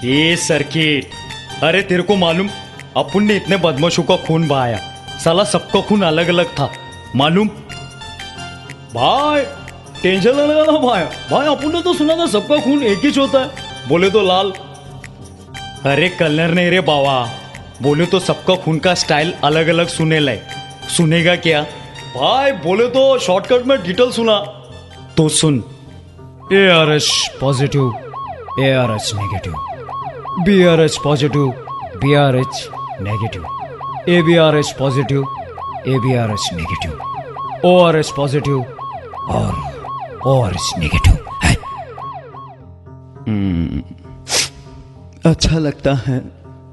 ये सर्किट, अरे तेरे को मालूम अपुन ने इतने बदमाशों का खून बहाया, साला सबका खून अलग अलग था मालूम। भाई टेंशन लेने का ना भाई अपुन ने तो सुना था सबका खून एक ही होता है, बोले तो लाल। अरे कलर नहीं रे बाबा, बोले तो सबका खून का स्टाइल अलग अलग सुने लय। सुनेगा क्या भाई, बोले तो शॉर्टकट में डिटेल सुना तो सुन। ARH positive, ARH negative, BRH positive, BRH negative, ABRH positive, ABRH negative, ORH positive और ORH नेगेटिव है। अच्छा लगता है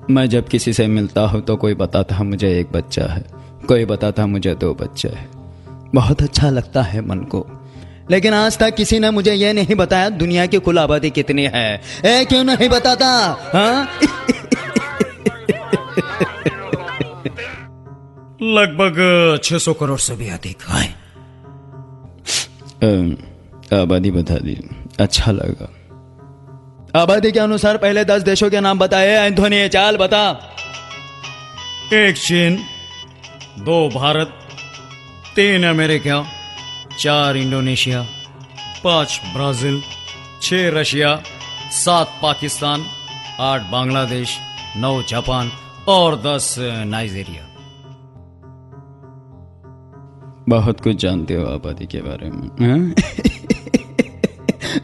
मैं जब किसी से मिलता हूँ तो कोई बताता है मुझे एक बच्चा है, कोई बताता मुझे 2 बच्चे हैं। बहुत अच्छा लगता है मन को, लेकिन आज तक किसी ने मुझे यह नहीं बताया दुनिया की कुल आबादी कितनी है। क्यों नहीं बताता? हाँ लगभग 600 करोड़ से भी अधिक है। आबादी बता दी, अच्छा लगा। आबादी के अनुसार पहले 10 देशों के नाम बताए एंथोनी, चाल बता। 1 चीन, 2 Bharat, 3 America, 4 Indonesia, 5 Brazil, 6 Russia, 7 Pakistan, 8 Bangladesh, 9 Japan और 10 नाइजीरिया। बहुत कुछ जानते हो आबादी के बारे में।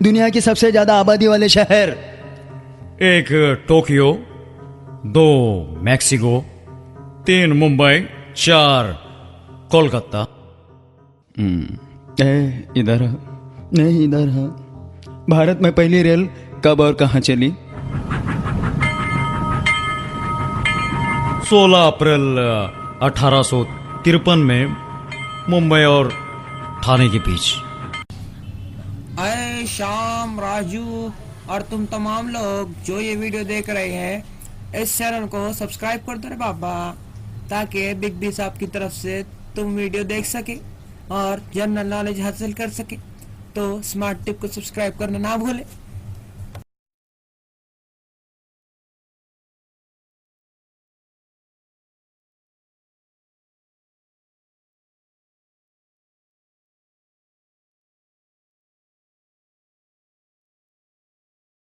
दुनिया की सबसे ज्यादा आबादी वाले शहर? 1 टोक्यो, 2 मैक्सिको, 3 मुंबई, 4 कोलकाता। इधर नहीं, इधर है। भारत में पहली रेल कब और कहां चली? 16 अप्रैल 1853 में मुंबई और ठाणे के बीच। अरे श्याम, राजू और तुम तमाम लोग जो ये वीडियो देख रहे हैं, इस चैनल को सब्सक्राइब कर दो रे बाबा, ताकि बिग बी साहब की तरफ से तुम वीडियो देख सके और जनरल नॉलेज हासिल कर सके। तो स्मार्ट टिप को सब्सक्राइब करना ना भूले।